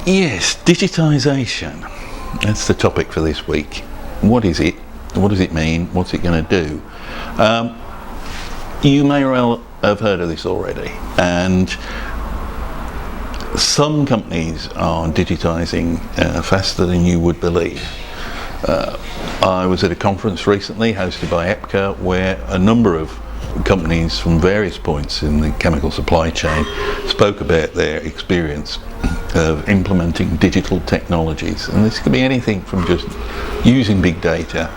Yes, digitisation. That's the topic for this week. What is it? What does it mean? What's it going to do? You may well have heard of this already, and some companies are digitising faster than you would believe. I was at a conference recently hosted by EPCA where a number of companies from various points in the chemical supply chain spoke about their experience of implementing digital technologies, and this could be anything from just using big data,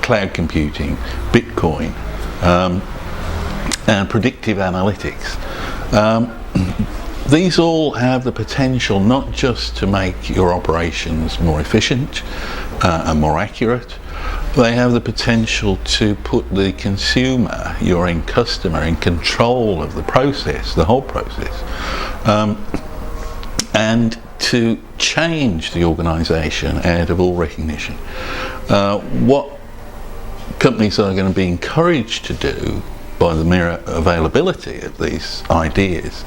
cloud computing, Bitcoin, and predictive analytics. These all have the potential not just to make your operations more efficient and more accurate, they have the potential to put the consumer, your end customer, in control of the process, the whole process, and to change the organisation out of all recognition. What companies are going to be encouraged to do by the mere availability of these ideas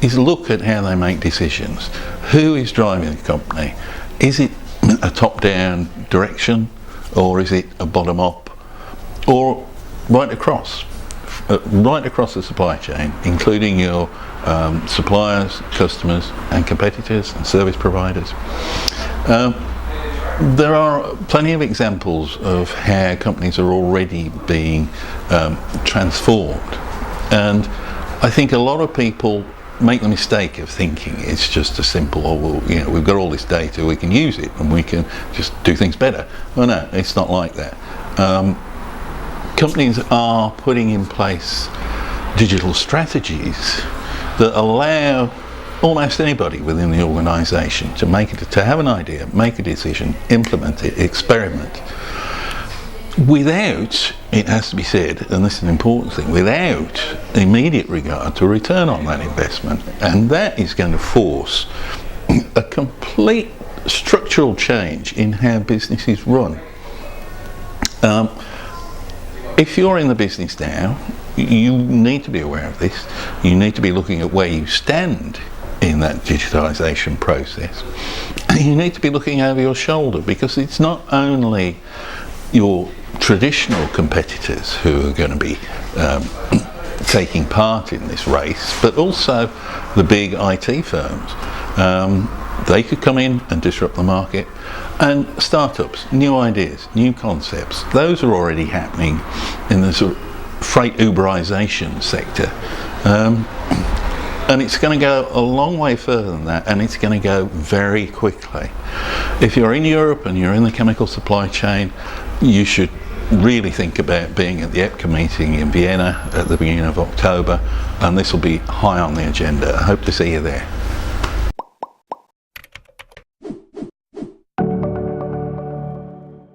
is look at how they make decisions. Who is driving the company? Is it a top-down direction, or is it a bottom-up, or right across the supply chain, including your suppliers, customers and competitors and service providers? There are plenty of examples of how companies are already being transformed, and I think a lot of people make the mistake of thinking it's just a simple, oh well, you know, we've got all this data, we can use it and we can just do things better. Well, no, it's not like that. Companies are putting in place digital strategies that allow almost anybody within the organisation to have an idea, make a decision, implement it, experiment, without, it has to be said, and this is an important thing, without immediate regard to return on that investment. And that is going to force a complete structural change in how businesses run. If you're in the business now, you need to be aware of this. You need to be looking at where you stand in that digitisation process. And you need to be looking over your shoulder, because it's not only your traditional competitors who are going to be taking part in this race, but also the big IT firms. They could come in and disrupt the market, and startups, new ideas, new concepts, those are already happening in the sort of freight Uberization sector. And it's going to go a long way further than that, and it's going to go very quickly. If you're in Europe and you're in the chemical supply chain, you should really think about being at the EPCA meeting in Vienna at the beginning of October, and this will be high on the agenda. I hope to see you there.